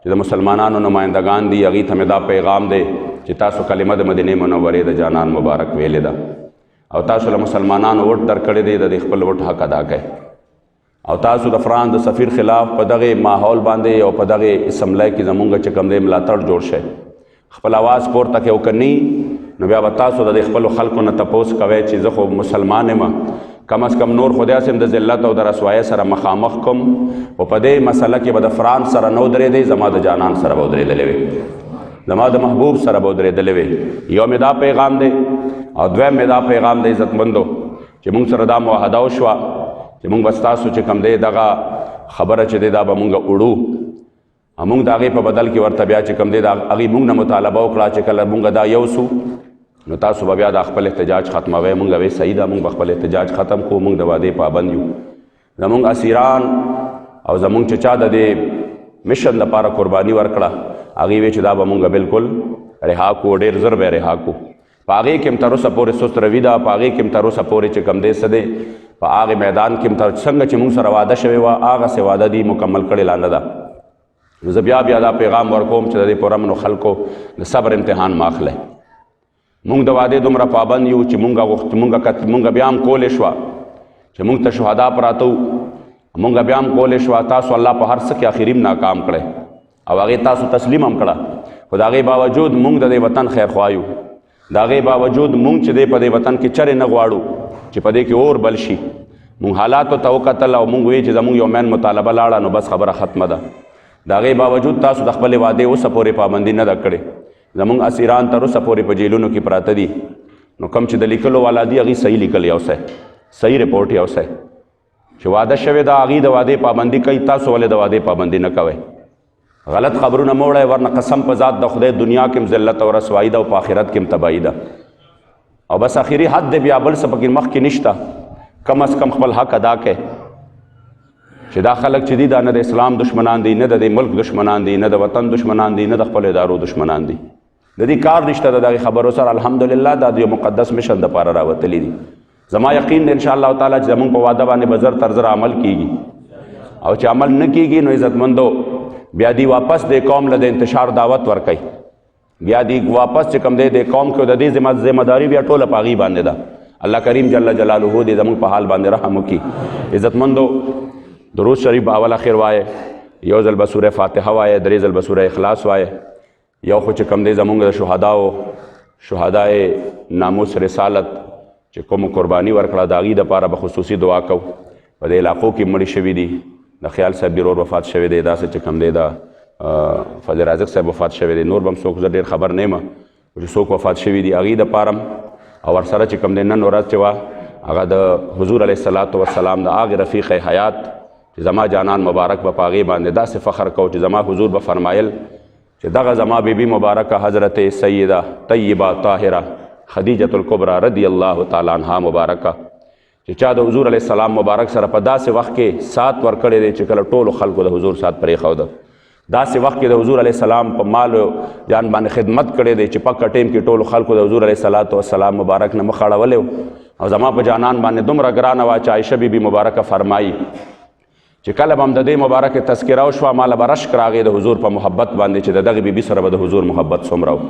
چې د مسلمانانو نمایندګان دي هغې ته مې دا پیغام دی چې تاسو کلمه د مدینې منورې د جانان مبارک ویلې ده او تاسو له مسلمانانو وټ درکړی دی د خپل وټ حق ادا کړئ او تاسو د فرانس د سفیر خلاف په دغې ماحول باندې او په دغې اسمبلی کې زمونږ چې کوم دی ملاتړ جوړ شئ خپل اواز پورته کړئ او که نه نو بیا به تاسو د خپلو خلکو نه تپوس کوئ چې زه خو مسلمان یم کم از کم نور خو داسې هم د ذلت او د رسوایۍ سره مخامخ کوم خو په دې مسله کې به د فرانس سره نه ودرېدی زما د جانان سره به ودرېدلی وي زما د محبوب سره به ودرېدلی وي یو مې دا پیغام دی او دویم مې دا پیغام دی عزتمندو چې مونږ سره دا معاهده وشوه چې مونږ به ستاسو چې کوم دی دغه خبره چې دی دا به مونږ وړو مونږ د هغې په بدل کې ورته بیا چې کوم دی د هغې مونږ نه مطالبه وکړه چې کله مونږ دا یو سو نو تاسو به بیا د خپل احتجاج ختموئ مونږ وی صحیح ده مونږ به خپل احتجاج ختم کړو مونږ د وعدې پابند یو زمونږ اسیران او زمونږ چې چا د دې مشن لپاره قرباني ورکړه هغې وی چې دا به مونږ بالکل رها کړو ډېر زر به یې رها کړو په هغې کې هم تر اوسه پورې سست روي ده په هغې کې هم تر اوسه پورې چې کوم دی څه دی په هغې میدان کې هم تر څنګه چې مونږ سره واده شوې وه هغسې واده دي مکمل کړې لا نه ده نو زه بیا دا پیغام ورکوم چې د دې پرامنو خلکو د صبر امتحان ما اخلی مونږ د وعدې دومره پابند یو چې مونږ بیا هم کولی شوه چې مونږ ته شهدا پراته وو مونږ بیا هم کولی شوه تاسو الله په هر څه کې آخري ناکام کړی او هغې تاسو تسلیم هم کړه خو د هغې باوجود مونږ د دې وطن خیرخوا یو د هغې باوجود مونږ چې دی په دې وطن کې چرې نه غواړو چې په دې کې اور بل شي مونږ حالاتو ته وکتل او مونږ وی چې زمونږ یو مین مطالبه لاړه نو بس خبره ختمه ده د هغې باوجود تاسو د خپلې وعدې اوسه پورې پابندي نه ده کړې زمونږ اسیران تر اوسه پورې په جیلونو کې پراته دي نو کوم چې د لیکلو والا دي هغې صحیح لیکل یوسئ صحیح رپورټ یوسئ چې واده شوې ده هغې د وعدې پابندي کوي تاسو ولې د وعدې پابندي نه کوئ غلط خبرونه مه وړئ ورنه قسم په ذات د خدای دنیا کې هم ذلت او رسوایي ده او په آخرت کې هم تباهي ده او بس آخري حد دی بیا بل څه پکې مخکې نشته کم از کم خپل حق ادا کړئ چې دا خلک چې دي دا نه د اسلام دشمنان دي نه د دې ملک دشمنان دي نه د وطن دشمنان دي نه د خپلو ادارو دشمنان دي د دې کار نشته د دغې خبرو سره الحمدلله دا د یو مقدس مشن دپاره راوتلي دي. زما یقین دی انشاءالله تعالی چې زمونږ په واده باندې به زر تر زر عمل کیږي او چې عمل نه کیږي نو عزتمندو بیا دی واپس د قوم له د انتشار دعوت ورکوي، بیا دی واپس چې کوم دی د قوم کې د دې ذمہداري بیا ټوله په هغې باندې ده. الله کریم جل جلاله دې زمونږ په حال باندې رحم وکړي. عزتمندو درود شریف به اول اخر وایه، یو ځل به سوره فاتحه وایه، درې ځل به سوره اخلاص وایه. یو خو چې کوم دی زمونږ د شهدای ناموس رسالت چې کوم قرباني ورکړه د هغې دپاره به خصوصي دعا کوو. په دې علاقو کې مړي شوي دي، د خیال صاحب ورور وفات شوی دی، داسې چې کوم دی د فضل رازق صاحب وفات شوی دی، نور به هم څوک زه ډېر خبر نه یم چې څوک وفات شوي دي هغې دپاره او ورسره چې کوم دی نن ورځ چې وه هغه د حضور علیه الصلاة والسلام د هغې رفیق حیات چې زما جانان مبارک به په هغې باندې داسې فخر کو چې زما حضور به فرمایل چې دغه زما بیبي مبارکه حضرت سیده طیبه طاهره خدیجة الکبرى رضی الله تعالی عنها مبارکه چې چا د حضور علیه السلام مبارک سره په داسې وخت کې سات ورکړی دی چې کله ټولو خلکو د حضور سات پرېښوده، داسې وخت کې د حضور علیه السلام په مال جان باندې خدمت کړی دی چې پکه ټیم کې ټولو خلکو د حضور علیه الصلاة والسلام مبارک نه مخ اړولی او زما په جانان باندې دومره ګرانه وه چې عایشه بیبي مبارکه فرمایي چې کله به هم د دې مبارکې تذکره وشوه ماله به رشک راغی د حضور په محبت باندې چې د دغې بیبي سره به د حضور محبت څومره و.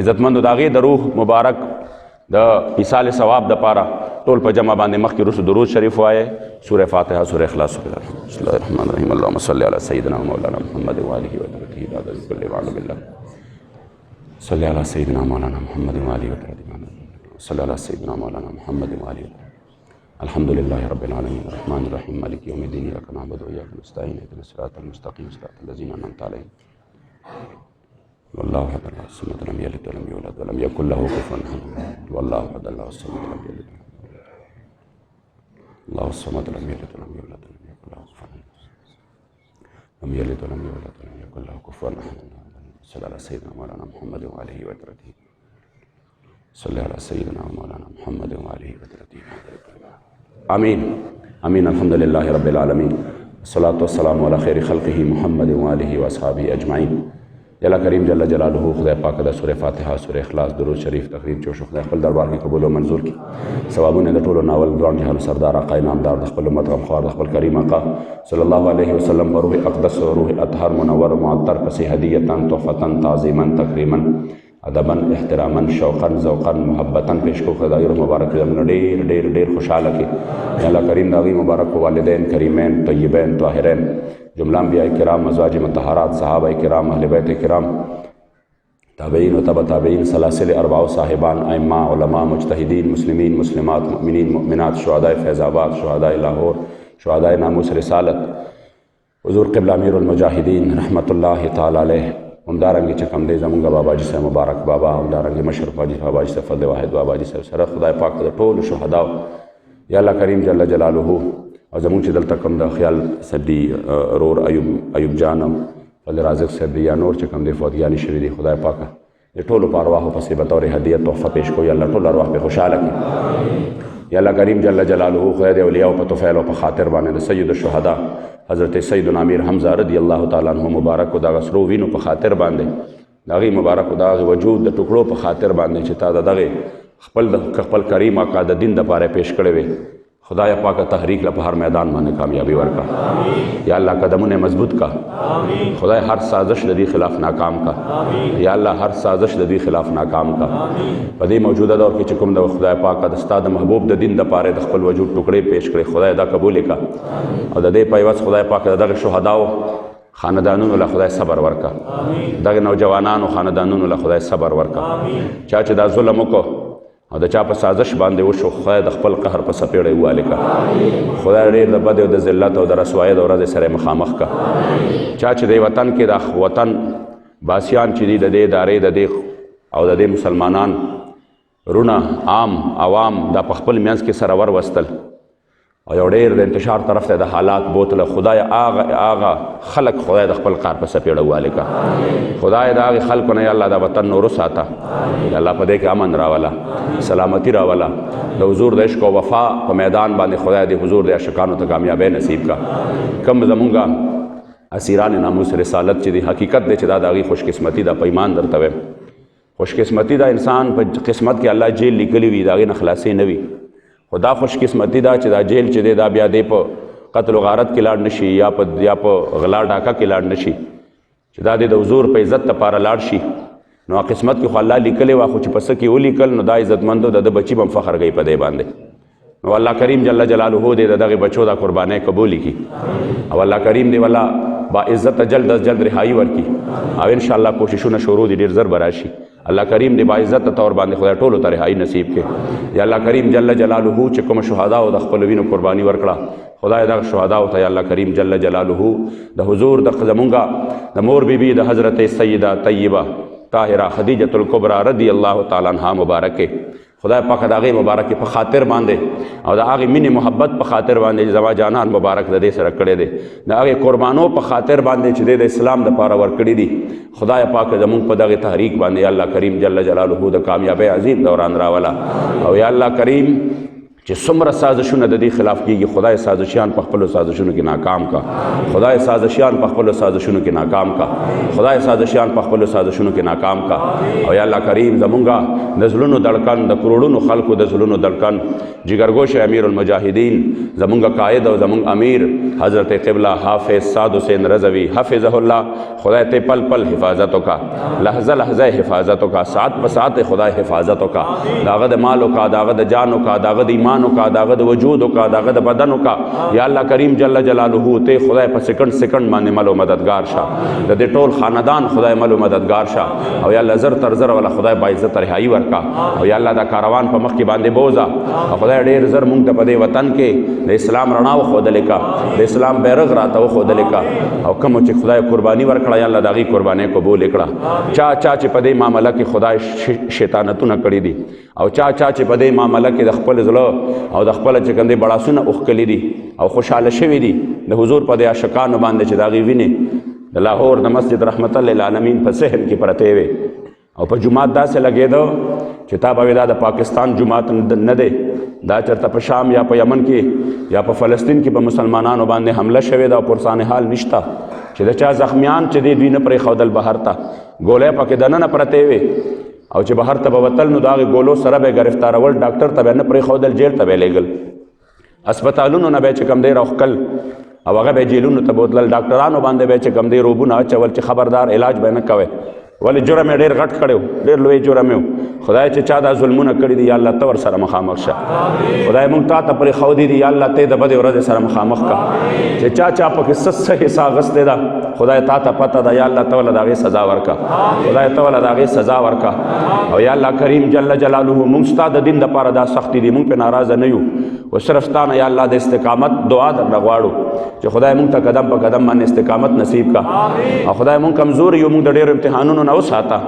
عزتمندو د هغې د روح مبارک د ایصال ثواب دپاره ټول په جمع باندې مخکې وروسته درود شریف وایه، سوره فاتحه، سوره اخلاص. بسم الله الرحمن الرحیم. اللهم صل علی سیدنا مولانا محمد وآله وصحبه بعد كل وعلى بالله. صل علی سیدنا مولانا محمد وآله وصحبه. صل علی سیدنا مولانا محمد وآله. الحمد لله رب العالمين الرحمن الرحيم مالك يوم الدين إياك نعبد وإياك نستعين اهدنا الصراط المستقيم صراط الذين أنعمت عليهم والله أحد الله الصمد لم يلد ولم يولد ولم يكن له كفوا أحد والله أحد الله الصمد لم يلد الله الصمد لم يلد ولم يولد ولم يكن له كفوا أحد لم يلد ولم يولد ولم يكن له كفوا أحد. صلى على سيدنا مولانا محمد وآله وترته. صلى على سيدنا مولانا محمد وآله وترته. آمين آمين. الحمد لله رب العالمين الصلاة والسلام على خير خلقه محمد وآله وأصحابه أجمعين. اللہ کریم جل جلالہ خدای پاک دا سورہ فاتحہ، سورہ اخلاص، درود شریف تقریر چوش خدای خپل دربار کې قبول او منظور کی. ثوابونه د ټولو ناول ځوان جهان سردار آقا نامدار د خپل امت غمخوار د خپل کریم آقا صلی الله علیه وسلم پر روح اقدس و روح اطهر منور معطر پس هدیتا تحفتا تعظیما تکریما ادبا احتراما شوقا ذوقا محبتا پیش کو خدای رو مبارک زمون ډیر ډیر ډیر خوشاله کی. الله کریم دا غي مبارک والدین کریمین طیبین طاهرین جمله انبیاء کرام ازواج مطهرات صحابہ کرام اہل بیت کرام تابعین و تبع تابعین سلاسل اربع صاحبان ائمہ علماء مجتہدین مسلمین مسلمات مؤمنین مؤمنات شہداء فیض آباد شہداء لاہور شہداء ناموس رسالت حضور قبلہ امیر المجاہدین رحمت اللہ تعالی علیہ. همدارنګه چې کوم دی زمونږ باباجي صاحب مبارک بابا، همدارنګه مشرف حاجی باباجي صاحب فضل واحد باباجي صاحب سره خدای پاک د ټولو شهداو یا الله کریم جل جلاله او زمونږ چې دلته کوم د خیال صدی رور ایوب جانم فضل رازق صاحب یا نور چې کوم دی فوتیانی شوي دي خدای پاک د ټولو په ارواحو پسې به طور هدیه تحفه پیش کوي. الله ټول ارواح په خوشحاله کړي یا الله کریم جل جلاله. خدای د اولیاء په طفیل او په خاطر باندې د سید الشهدا حضرت سیدنا امیر حمزه رضی الله تعالی عنہ مبارک دا غسرو وینو په خاطر باندې داغي مبارک دا وجود د ټوکړو په خاطر باندې چې تا دغه خپل کریم آقا د دین د پاره پیش کړی وي. خدای پاک تحریک له په هر میدان باندې کامیابی ورکا یا الله قدمونه مضبوط کا. خدای هر سازش د دې خلاف ناکام کا یا الله هر سازش د دې خلاف ناکام کا. په دې موجوده دور کې چې کوم د خدای پاک د استاد محبوب د دین د پاره د خپل وجود ټوکړې پیش کړي خدای دا قبول کا او د دې په عوض خدای پاک دغه شهداو خاندانونو له خدای صبر ورکا، دغه نوجوانانو خاندانونو له خدای صبر ورکا. چا چې دا ظلم وکړو او د چا په سازش باندې وشو خدای د خپل قهر په سپېړی ووالې کا. خدای ډېر د بدۍ او د ذلت او د رسوایۍ د ورځې سره مخامخ کا. چا چې د وطن کې د وطن باسیان چې دي د دې ادارې د دې او د دې مسلمانان رونه عام عوام دا په خپل منځ کې سره ور وستل او یو ډېر د انتشار طرف ته د حالات بوتله خدای آغا خلق خدای د خپل قهر په سپېړه ووالې کا. خدای د هغې خلکو نه یا الله دا وطن نور وساته یا الله په دې کې امن راوله سلامتی راوله د حضور د عشق او وفا په میدان باندې خدای د حضور د عاشقانو ته کامیابی نصیب کا. کم زمونږه اسیران ناموس رسالت چې دی حقیقت دی چې دا د هغې خوش قسمتي دا په ایمان درته وایم خوش قسمتی دا انسان په قسمت کې الله جیل لیکلی وي د هغې نه خلاصې نه وي خو دا خوش قسمتی دا چې دا جیل چې دی دا بیا دی په قتل و غارت کې لاړ نشي یا په غلا ډاکه کې لاړ نشي چې دا دی د حضور په عزت لپاره لاړ شي نو قسمت کې خو الله لیکلی وه خو چې په څه کې ولیکل نو دا عزتمندو د ده بچي به هم فخر کوي په دی باندې نو الله کریم جل جلاله دی د دغې بچو دا قربانۍ قبولي کړي او الله کریم دی والا با عزت جلد از جلد رهایی ورکي او انشاءالله کوششونه شروع دي ډېر زر به راشي الله کریم دی با عزت طور باندې خدای ټولو ته رهایی نصیب کړي یا الله کریم جل جلاله چې کوم شهداو د خپلو وینو قرباني ورکړه خدای دغه شهداو ته یا الله کریم جل جلاله د حضور د زمونږه د مور بیبي د حضرت سیده طیبه طاهره خدیجة الکبرى رضی الله تعالی عنها مبارکه خدای پاک د هغې مبارکې په خاطر باندې او د هغې مینې محبت په خاطر باندې چې زما جانان مبارک د دې سره کړی دی د هغې قربانو په خاطر باندې چې دی د اسلام دپاره ورکړي دي خدای پاک زمونږ په دغې تحریک باندې یا الله کریم جل جلاله د کامیابۍ عظیم دوران راوله او یا الله کریم چې څومره سازشونه د دې خلاف کېږي خدای سازشیان په خپلو سازشونو کې ناکام کا خدای سازشیان په خپلو سازشونو کې ناکام کا خدای سازشیان په خپلو سازشونو کې ناکام کا او یا الله کریم زمونږه د زړونو دړکن د کروڑونو خلکو د زړونو دړکن جګرګوش امیر المجاهدین زمونږه قائد او زمونږ امیر حضرت قبله حافظ سعد حسین رضوی حفظه الله خدای ته پل پل حفاظت وکړه لحظه لحظه حفاظت وکړه ساعت په ساعت خدای حفاظت وکړه د هغه د مال وکړه د هغه د جان وکړه د هغه د ایمان کا داغه د وجود کا داغه د بدن کا یا الله کریم جل جلاله ته خدای په سکند سکند باندې ملو مددگار شه د دې ټول خاندان خدای ملو مددگار شه او یا الله زر تر زر ولا خدای با عزت رهایی ورکا او یا الله دا کاروان په مخ کې باندې بوزا او خدای ډیر زر مونږ ته په دې وطن کې د اسلام رڼا و خودل کا د اسلام بیرغ راته و خودل کا او کوم چې خدای قرباني ورکړه یا الله داغي قرباني قبول کړه چا چې په دې معاملې کې خدای شیطانتونه کړی دي او چا چې په دې معاملې کې د خپل زړه او د خپل چې کوم دي بړاسونه اوښکلي دي او خوشحاله شوي دي د حضور په دې عاشقانو باندې چې د هغې وینې د لاهور د مسجد رحمت للعالمین په صحن کې پرتې وې او په جومات داسې لګېده چې تا به دا د پاکستان جومات نه دی دا چېرته په شام یا په یمن کې یا په فلسطین کې په مسلمانانو باندې حمله شوې ده او پرسان حال نشته چې د چا زخمیان چې دی دوی نه پرېښودل بهر ته ګولۍ پکې دننه پرتې وې او چې بهر ته به وتل نو د هغې ګولو سره به یې ګرفتارول ډاکټر ته به یې نه پرېښودل جیل ته به یې لېږل هسپتالونو نه به یې چې کوم دی راوښکل او هغه به یې جیلونو ته بوتلل ډاکټرانو باندې به یې چې کوم دی روبونه اچول چې خبردار علاج به یې نه کوئ ولې جرم یې ډېر غټ کړی و ډېر لوی جرم یې و خدای چې چا دا ظلمونه کړي دي یا الله ته ورسره مخامخ شه خدای موږ تا ته پرېښودي دي یا الله ته د بدې ورځې سره مخامخ کا چې چا پکې څه حصه اخیستې ده خدای تا ته پته ده یا الله ته وله د هغې سزا ورکه خدای ته وله د هغې سزا ورکه او یا الله کریم جل جلاله موږ ستا د دین دپاره دا سختي دي موږ پرې ناراضه نه یو و صرف ستا نه یا الله د استقامت دعا درنه غواړو چې خدای موږ ته قدم په قدم باندې استقامت نصیب کا او خدای موږ کمزور یو موږ د ډېرو امتحانونو نه وساته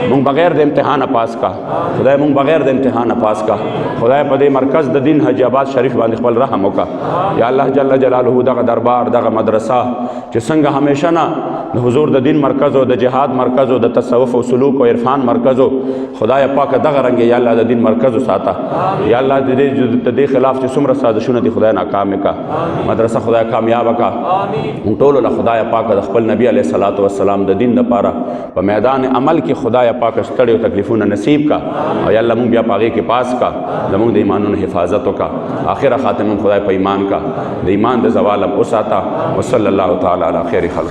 موږ بغیر د امتحانه پاس کا خدای موږ بغیر د امتحانه پاس کا خدای په دې مرکز د دین حاجی آباد شریف باندې خپل رحم وکړه یا الله جل جلاله دغه دربار دغه مدرسه چې څنګه همیشه نه د حضور د دین مرکز او د جهاد مرکز او د تصوف او سلوک او عرفان مرکز خدای پاک دغه رنګ یا الله د دین مرکز ساته یا الله د دې خلاف چې څومره سازشونه دي خدای ناکام کا مدرسه خدای کامیاب کا ټولو له خدای پاک د خپل نبی علیه الصلاۃ والسلام د دین لپاره په میدان عمل کې خدای پاک ستړي او تکلیفونه نصیب کا او یا الله مونږ بیا پاغې کې پاس کا زمونږ د ایمانونو حفاظت وکړه آخره خاتمه خدای په ایمان کا د ایمان د زوال او ساته وصلی الله تعالی علی خیر خلق